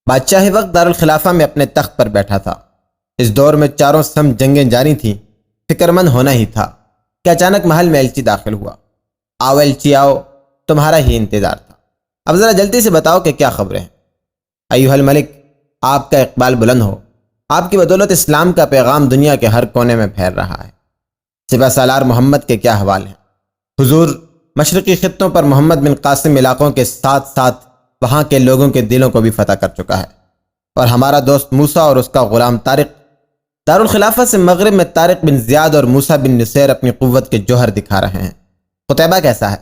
بادشاہ وقت دارالخلافہ میں اپنے تخت پر بیٹھا تھا۔ اس دور میں چاروں سمت جنگیں جاری تھیں، فکر مند ہونا ہی تھا کہ اچانک محل میں ایلچی داخل ہوا۔ آؤ ایلچی آؤ، تمہارا ہی انتظار تھا، اب ذرا جلدی سے بتاؤ کہ کیا خبریں ہیں۔ ایھا الملک، آپ کا اقبال بلند ہو، آپ کی بدولت اسلام کا پیغام دنیا کے ہر کونے میں پھیل رہا ہے۔ سپہ سالار محمد کے کیا حوال ہیں؟ حضور، مشرقی خطوں پر محمد بن قاسم علاقوں کے ساتھ ساتھ وہاں کے لوگوں کے دلوں کو بھی فتح کر چکا ہے، اور ہمارا دوست موسیٰ اور اس کا غلام طارق دارالخلافہ سے مغرب میں طارق بن زیاد اور موسیٰ بن نصیر اپنی قوت کے جوہر دکھا رہے ہیں۔ قتیبہ کیسا ہے؟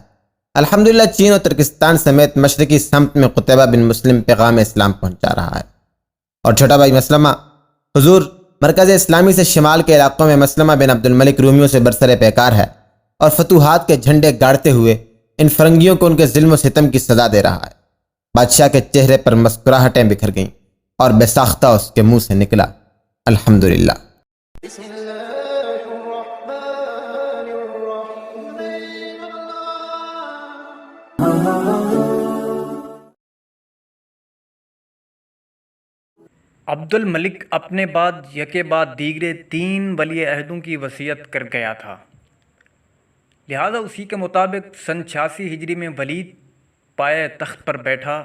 الحمدللہ چین اور ترکستان سمیت مشرقی سمت میں قتیبہ بن مسلم پیغام اسلام پہنچا رہا ہے۔ اور چھوٹا بھائی مسلمہ، حضور مرکز اسلامی سے شمال کے علاقوں میں مسلمہ بن عبد الملک رومیوں سے برسر پیکار ہے، اور فتوحات کے جھنڈے گاڑتے ہوئے ان فرنگیوں کو ان کے ظلم و ستم کی سزا دے رہا ہے۔ بادشاہ کے چہرے پر مسکراہٹیں بکھر گئیں، اور بے ساختہ اس کے منہ سے نکلا الحمدللہ۔ بسم اللہ الرحمن الرحیم۔ عبد الملک اپنے بعد یکے بعد دیگرے 3 ولی عہدوں کی وصیت کر گیا تھا، لہذا اسی کے مطابق سن 86 ہجری میں ولید پائے تخت پر بیٹھا۔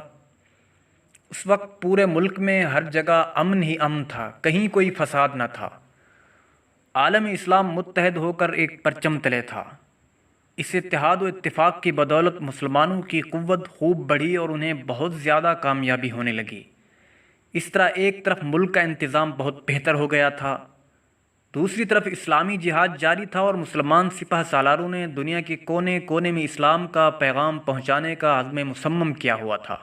اس وقت پورے ملک میں ہر جگہ امن ہی امن تھا، کہیں کوئی فساد نہ تھا۔ عالم اسلام متحد ہو کر ایک پرچم تلے تھا۔ اس اتحاد و اتفاق کی بدولت مسلمانوں کی قوت خوب بڑھی اور انہیں بہت زیادہ کامیابی ہونے لگی۔ اس طرح ایک طرف ملک کا انتظام بہت بہتر ہو گیا تھا، دوسری طرف اسلامی جہاد جاری تھا، اور مسلمان سپہ سالاروں نے دنیا کے کونے کونے میں اسلام کا پیغام پہنچانے کا عزم مصمم کیا ہوا تھا۔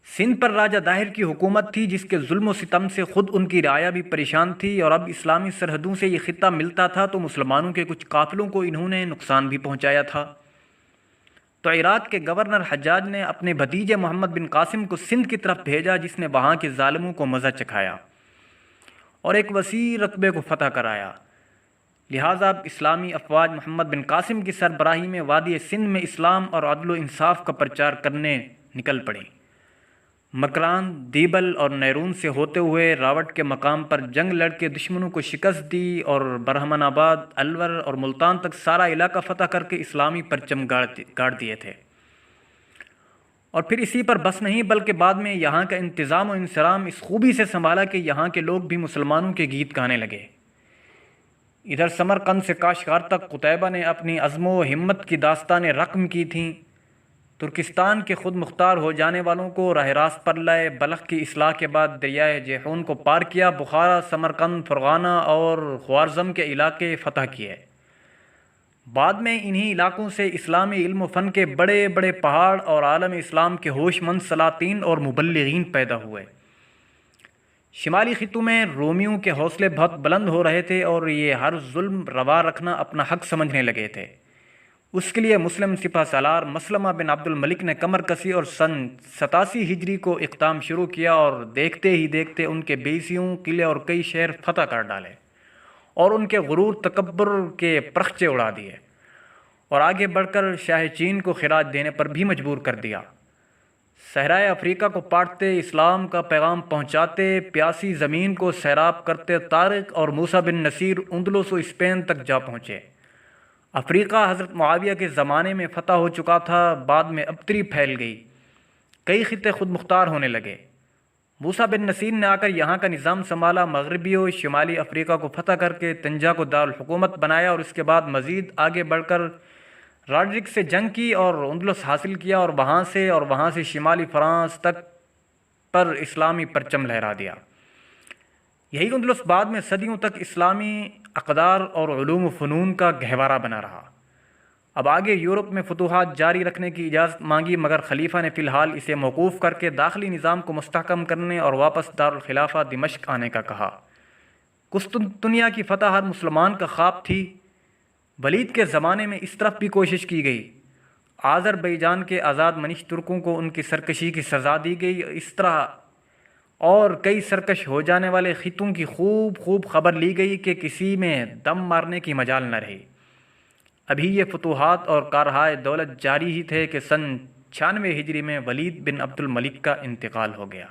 سندھ پر راجہ داہر کی حکومت تھی، جس کے ظلم و ستم سے خود ان کی رعایا بھی پریشان تھی، اور اب اسلامی سرحدوں سے یہ خطہ ملتا تھا تو مسلمانوں کے کچھ قافلوں کو انہوں نے نقصان بھی پہنچایا تھا۔ تو عراق کے گورنر حجاج نے اپنے بھتیجے محمد بن قاسم کو سندھ کی طرف بھیجا، جس نے وہاں کے ظالموں کو مزہ چکھایا اور ایک وسیع رقبے کو فتح کرایا۔ لہٰذا اب اسلامی افواج محمد بن قاسم کی سربراہی میں وادی سندھ میں اسلام اور عدل و انصاف کا پرچار کرنے نکل پڑیں۔ مکران، دیبل اور نیرون سے ہوتے ہوئے راوٹ کے مقام پر جنگ لڑ کے دشمنوں کو شکست دی، اور برہمن آباد، الور اور ملتان تک سارا علاقہ فتح کر کے اسلامی پرچم گاڑ دیے تھے۔ اور پھر اسی پر بس نہیں، بلکہ بعد میں یہاں کا انتظام و انصرام اس خوبی سے سنبھالا کہ یہاں کے لوگ بھی مسلمانوں کے گیت گانے لگے۔ ادھر سمرقند سے کاشغار تک قتیبہ نے اپنی عزم و ہمت کی داستانیں رقم کی تھیں۔ ترکستان کے خود مختار ہو جانے والوں کو راہ راست پر لائے، بلخ کی اصلاح کے بعد دریائے جیحون کو پار کیا، بخارا، سمرقند، فرغانہ اور خوارزم کے علاقے فتح کیے۔ بعد میں انہی علاقوں سے اسلامی علم و فن کے بڑے بڑے پہاڑ اور عالم اسلام کے ہوش مند سلاطین اور مبلغین پیدا ہوئے۔ شمالی خطوں میں رومیوں کے حوصلے بہت بلند ہو رہے تھے، اور یہ ہر ظلم روا رکھنا اپنا حق سمجھنے لگے تھے۔ اس کے لیے مسلم سپہ سالار مسلمہ بن عبد الملک نے کمر کسی اور سن 87 ہجری کو اقدام شروع کیا، اور دیکھتے ہی دیکھتے ان کے بیسیوں قلعے اور کئی شہر فتح کر ڈالے، اور ان کے غرور تکبر کے پرخچے اڑا دیے، اور آگے بڑھ کر شاہ چین کو خراج دینے پر بھی مجبور کر دیا۔ صحرائے افریقہ کو پاٹتے، اسلام کا پیغام پہنچاتے، پیاسی زمین کو سیراب کرتے طارق اور موسیٰ بن نصیر اندلس و اسپین تک جا پہنچے۔ افریقہ حضرت معاویہ کے زمانے میں فتح ہو چکا تھا، بعد میں ابتری پھیل گئی، کئی خطے خود مختار ہونے لگے۔ موسیٰ بن نصیر نے آ کر یہاں کا نظام سنبھالا، مغربی و شمالی افریقہ کو فتح کر کے طنجہ کو دارالحکومت بنایا، اور اس کے بعد مزید آگے بڑھ کر راڈرک سے جنگ کی اور اندلس حاصل کیا، اور وہاں سے شمالی فرانس تک پر اسلامی پرچم لہرا دیا۔ یہی اندلس بعد میں صدیوں تک اسلامی اقدار اور علوم و فنون کا گہوارہ بنا رہا۔ اب آگے یورپ میں فتوحات جاری رکھنے کی اجازت مانگی، مگر خلیفہ نے فی الحال اسے موقوف کر کے داخلی نظام کو مستحکم کرنے اور واپس دارالخلافہ دمشق آنے کا کہا۔ قسطنطنیہ کی فتح ہر مسلمان کا خواب تھی۔ ولید کے زمانے میں اس طرف بھی کوشش کی گئی، آذربائیجان کے آزاد منش ترکوں کو ان کی سرکشی کی سزا دی گئی، اس طرح اور کئی سرکش ہو جانے والے خطوں کی خوب خبر لی گئی کہ کسی میں دم مارنے کی مجال نہ رہی۔ ابھی یہ فتوحات اور کارہائے دولت جاری ہی تھے کہ سن 96 ہجری میں ولید بن عبد الملک کا انتقال ہو گیا۔